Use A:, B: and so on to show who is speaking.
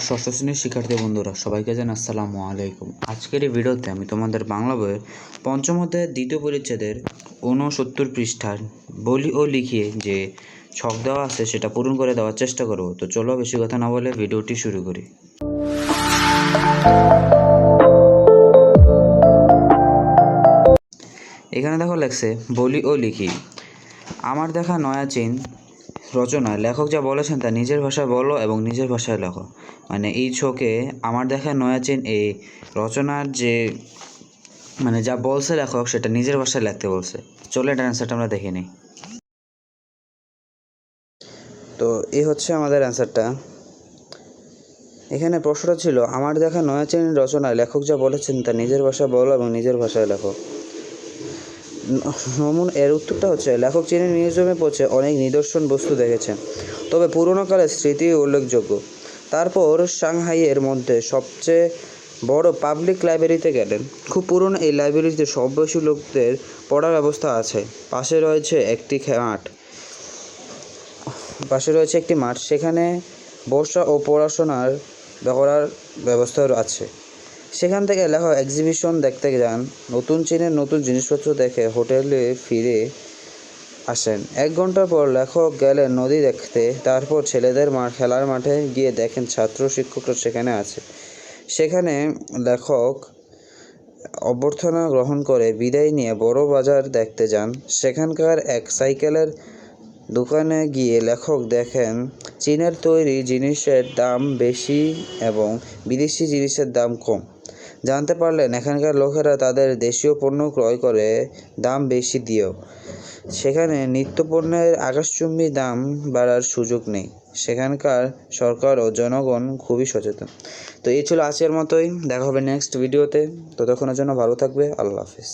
A: ষষ্ঠ শ্রেণীর শিক্ষার্থী বন্ধুরা সবাইকে জানাই আসসালামু আলাইকুম। আজকের এই ভিডিওতে আমি তোমাদের বাংলা বইয়ের পঞ্চম অধ্যায়ের দ্বিতীয় পরিচ্ছেদের 69 পৃষ্ঠার বলি ও লিখিয়ে যে ছক দেওয়া আছে সেটা পূরণ করে দেওয়ার চেষ্টা করব। তো চলো বেশি কথা না বলে ভিডিওটি শুরু করি। এখানে দেখো লেখছে বলি ও লিখি। আমার দেখা নয়া চিন রচনায় লেখক যা বলেছেন তা নিজের ভাষায় বলো এবং নিজের ভাষায় লেখো। মানে এই ছকে আমার দেখা নয়া চিন এই রচনার যে যা বলছে লেখক সেটা নিজের ভাষায় লিখতে বলছে। চলো এটার অ্যান্সারটা আমরা দেখে নিই। তো এই হচ্ছে আমাদের অ্যান্সারটা। এখানে প্রশ্নটা ছিল আমার দেখা নয়া চিন রচনায় লেখক যা বলেছেন তা নিজের ভাষায় বলো এবং নিজের ভাষায় লেখো। এর উত্তরটা হচ্ছে লেখক চীনের মিউজিয়ামে পৌঁছে অনেক নিদর্শন বস্তু দেখেছেন, তবে পুরোনো কালের স্মৃতি উল্লেখযোগ্য। তারপর সাংহাইয়ের মধ্যে সবচেয়ে বড় পাবলিক লাইব্রেরিতে গেলেন। খুব পুরনো এই লাইব্রেরিতে সব বয়সী লোকদের পড়ার ব্যবস্থা আছে। পাশে রয়েছে একটি মাঠ, সেখানে বসা ও পড়াশোনার করার ব্যবস্থা আছে। সেখান থেকে লেখক এক্সিবিশন দেখতে যান, নতুন চীনের নতুন জিনিসপত্র দেখে হোটেলে ফিরে আসেন। 1 ঘন্টা পর লেখক গেলেন নদী দেখতে। তারপর ছেলেদের খেলার মাঠে গিয়ে দেখেন ছাত্র শিক্ষকরা সেখানে আছে। সেখানে লেখক অভ্যর্থনা গ্রহণ করে বিদায় নিয়ে বড় বাজার দেখতে যান। সেখানকার এক সাইকেলের দোকানে গিয়ে লেখক দেখেন চীনের তৈরি জিনিসের দাম বেশি এবং বিদেশি জিনিসের দাম কম। জানতে পারলেন এখানকার লোকেরা তাদের দেশীয় পণ্য ক্রয় করে দাম বেশি দিয়েও। সেখানে নিত্যপণ্যের আকাশচুম্বী দাম বাড়ার সুযোগ নেই। সেখানকার সরকার ও জনগণ খুবই সচেতন। তো এই ছিল আজকের মতোই। দেখা হবে নেক্সট ভিডিওতে। ততক্ষণের জন্য ভালো থাকবে। আল্লাহ হাফেজ।